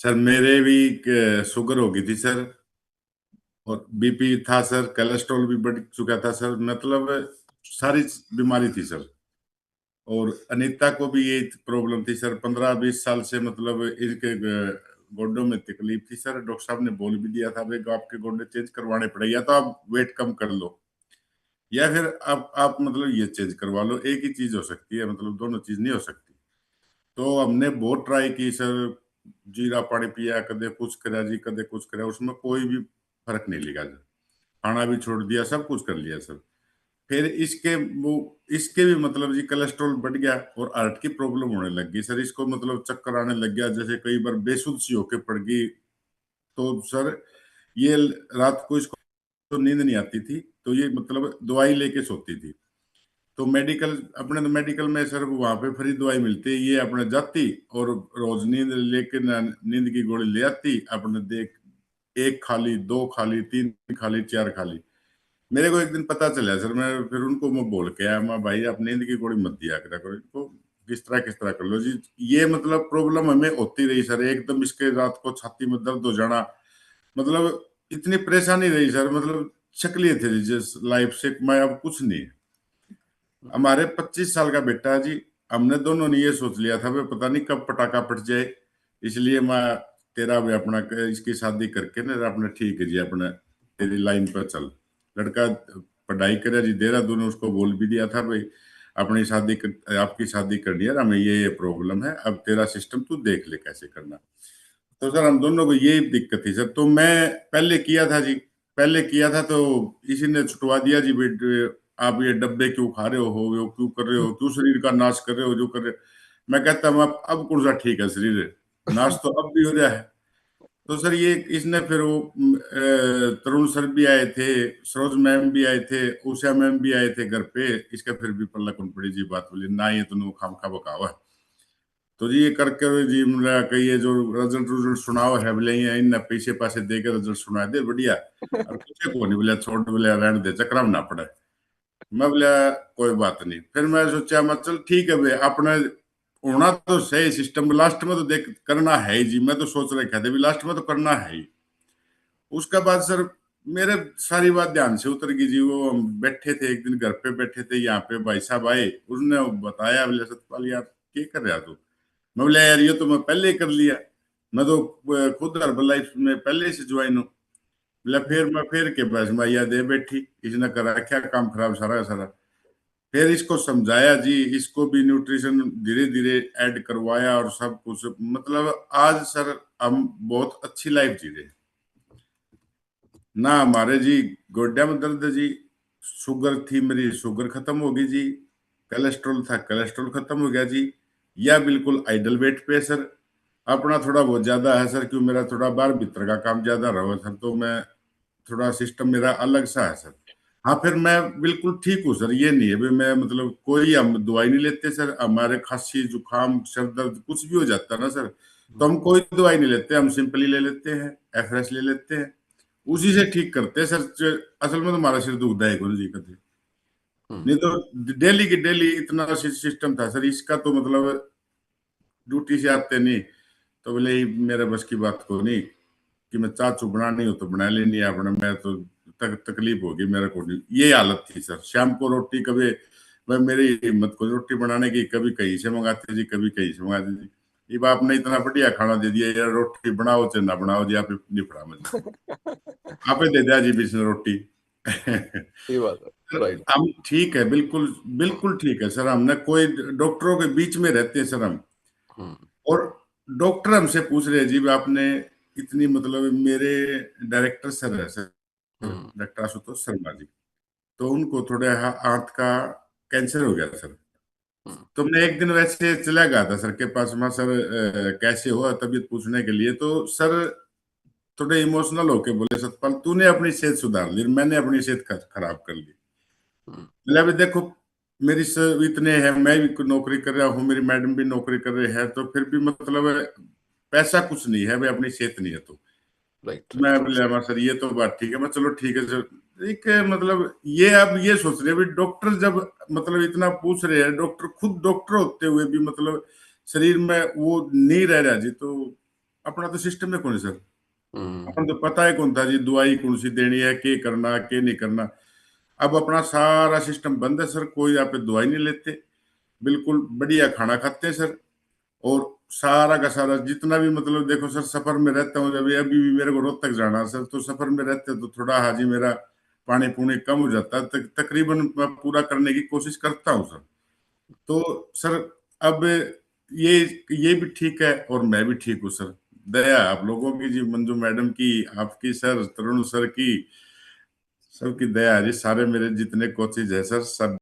Sir मेरे भी sugar हो गई थी सर। और बीपी था सर, कोलेस्ट्रॉल भी बढ़ चुका था सर, मतलब सारी बीमारी थी सर। और अनीता को भी ये प्रॉब्लम थी सर, 15-20 साल से, मतलब इनके गोड्डों में तकलीफ थी सर। डॉक्टर साहब ने बोल भी दिया था भाई आपके गोड्डे चेंज करवाने पड़ेगा, या तो आप वेट कम कर लो, या फिर आप मतलब ये चेंज करवा लो। एक ही चीज हो सकती है, मतलब दोनों चीज नहीं हो सकती। तो हमने बहुत ट्राई की सर, जीरा पानी पिया, कदे कुछ करा जी, कदे कुछ करा, उसमें कोई भी फर्क नहीं लगा सर। खाना भी छोड़ दिया, सब कुछ कर लिया सर। फिर इसके भी मतलब जी कोलेस्ट्रॉल बढ़ गया और हार्ट की प्रॉब्लम होने लग गई सर। इसको मतलब चक्कर आने लग गया, जैसे कई बार बेसुध सी होके पड़ गई। तो सर ये रात को इसको तो नींद नहीं आती थी, तो ये मतलब दवाई लेके सोती थी। तो मेडिकल, अपने तो मेडिकल में सर वहां पे फ्री दवाई मिलती है, ये अपने जाती और रोज नींद लेके नींद की गोली ले आती अपने, देख एक खाली, दो खाली, तीन खाली, चार खाली। मेरे को एक दिन पता चला सर, मैं फिर उनको मैं बोल के आया, मैं भाई आप नींद की गोली मत दिया करा करो इनको, किस तरह कर लो जी। ये मतलब प्रॉब्लम हमें होती रही सर, एकदम इसके रात को छाती में दर्द हो जाना, मतलब इतनी परेशानी रही सर, मतलब शक्लिय थे जिस लाइफ से मैं अब कुछ नहीं। हमारे 25 साल का बेटा है जी, हमने दोनों ने ये सोच लिया था भाई पता नहीं कब पटाखा फट जाए, इसलिए मैं तेरा भी अपना इसकी शादी करके ना अपने, ठीक है जी अपने तेरी लाइन पर चल। लड़का पढ़ाई करे जी, देहरादून ने उसको बोल भी दिया था भाई अपनी आपकी शादी करनी है, हमें ये प्रॉब्लम है, अब तेरा सिस्टम तू देख ले कैसे करना। तो सर हम दोनों को यही दिक्कत थी सर। तो मैं पहले किया था जी, पहले किया था तो इसी ने छुटवा दिया जी, आप ये डब्बे क्यों खा रहे हो, ये क्यों कर रहे हो, क्यों शरीर का नाश कर रहे हो जो कर रहे हो। मैं कहता हूँ अब कौन सा ठीक है शरीर, नाश तो अब भी हो रहा है। तो सर ये इसने फिर वो तरुण सर भी आए थे, सरोज मैम भी आए थे, उषा मैम भी आए थे घर पे, इसका फिर भी पल्ला कौन पड़ी जी बात बोली ना, ये तो खाम खा बकावा है। तो जी ये करके जी मेरा कही ये जो रिजल्ट रिजल्ट सुनाओ है बोले, ये इन पैसे पैसे दे के रिजल्ट सुना दे बढ़िया, और कुछ को नहीं बोले छोड़ बोले रहने दे चक्कर में ना पड़े। मैं बोला कोई बात नहीं। फिर मैं सोचा मैं चल ठीक है भाई अपने होना तो सही सिस्टम, लास्ट में तो देख करना है ही जी, मैं तो सोच रखा था भी लास्ट में तो करना है ही। उसके बाद सर मेरे सारी बात ध्यान से उतर गई जी। वो हम बैठे थे एक दिन घर पे बैठे थे, यहाँ पे भाई साहब आए, उसने बताया बोले सतपाल यार क्या कर रहा तू। मैं बोला यार ये तो मैं पहले ही कर लिया, मैं तो खुद हर्बल लाइफ में पहले से ज्वाइन हूँ। बोला फिर मैं फिर के बस मैया दे बैठी, इसने करा क्या काम खराब सारा का सारा। फिर इसको समझाया जी, इसको भी न्यूट्रिशन धीरे धीरे ऐड करवाया और सब कुछ, मतलब आज सर हम बहुत अच्छी लाइफ जी रहे हैं। ना हमारे जी गोड्या में दर्द है जी, शुगर थी मेरी शुगर खत्म हो गई जी, कोलेस्ट्रॉल था कोलेस्ट्रॉल खत्म हो गया जी, या बिल्कुल आइडल वेट पे सर। अपना थोड़ा बहुत ज्यादा है सर, क्यों मेरा थोड़ा बाहर भीतर का काम ज्यादा रहा सर, तो मैं थोड़ा सिस्टम मेरा अलग सा है सर। हाँ फिर मैं बिल्कुल ठीक हूँ सर, ये नहीं है भाई मैं मतलब कोई हम दवाई नहीं लेते सर। हमारे खांसी जुकाम सर दर्द कुछ भी हो जाता है ना सर, तो हम कोई दवाई नहीं लेते, हम सिंपली ले लेते हैं, एफरेस ले लेते हैं, उसी से ठीक करते हैं सर। असल में तो हमारा सिर दुखदा है गुरु जी का तो। नहीं तो डेली की डेली इतना सिस्टम था सर इसका, तो मतलब ड्यूटी से आते नहीं तो बोले "ये मेरे बस की बात को नहीं कि मैं चाचू बनानी हो तो बना लेनी है अपने, मैं तो तकलीफ होगी मेरे को नहीं।" ये हालत थी सर। शाम को रोटी कभी मैं, मेरी हिम्मत को रोटी बनाने की, कभी कहीं से मंगाते जी, कभी कहीं से मंगाते जी। ये बाप ने इतना बढ़िया खाना दे दिया यार, रोटी बनाओ चाहे ना बनाओ जी, आप ही नहीं पड़ा मुझे, आप ही दे दिया जी बीच में रोटी। ये बात है। राइट। हम ठीक है, बिल्कुल बिल्कुल ठीक है सर। हमने कोई डॉक्टरों के बीच में रहते हैं सर हम, हम्म। और डॉक्टर हमसे पूछ रहे हैं जी आपने इतनी, मतलब मेरे डायरेक्टर सर है सर, हम्म। डॉक्टर आशुतोष शर्मा जी, तो उनको थोड़े आंत का कैंसर हो गया सर। हम्म। तो मैं एक दिन वैसे चला गया था सर के पास, मैं सर कैसे हुआ तबीयत पूछने के लिए, तो सर थोड़े इमोशनल होके बोले सतपाल तूने अपनी सेहत सुधार ली, मैंने अपनी सेहत खराब कर ली। हम्म। बोले अभी देखो मेरी इतने हैं, मैं भी नौकरी कर रहा हूँ, मेरी मैडम भी नौकरी कर रहे हैं, तो फिर भी मतलब पैसा कुछ नहीं है भाई, अपनी सेहत नहीं है तो। राइट। मैं राइट। बोले "हाँ सर ये तो बात ठीक है, मैं चलो ठीक है सर एक मतलब ये अब ये सोच रहे हैं भाई डॉक्टर जब मतलब इतना पूछ रहे हैं, डॉक्टर खुद डॉक्टर होते हुए भी मतलब शरीर में वो नहीं रह रहा जी, तो अपना तो सिस्टम है कौन सर, हम्म, अपन तो पता है कौन था जी दवाई कौन सी देनी है, के करना के नहीं करना। अब अपना सारा सिस्टम बंद है सर, कोई यहाँ पे दवाई नहीं लेते, बिल्कुल बढ़िया खाना खाते हैं सर। और सारा का सारा जितना भी मतलब देखो सर, सफर में रहता हूँ, जब अभी भी मेरे को रोहतक जाना है सर, तो सफर में रहते तो थोड़ा हाजी मेरा पानी पूनी कम हो जाता है, तकरीबन मैं पूरा करने की कोशिश करता हूँ सर। तो सर अब ये ये भी ठीक है और मैं भी ठीक हूँ सर। दया आप लोगों की जी, मंजू मैडम की, आपकी सर, तरुण सर की, सबकी दया है जी। सारे मेरे जितने कोचेज है सर, सब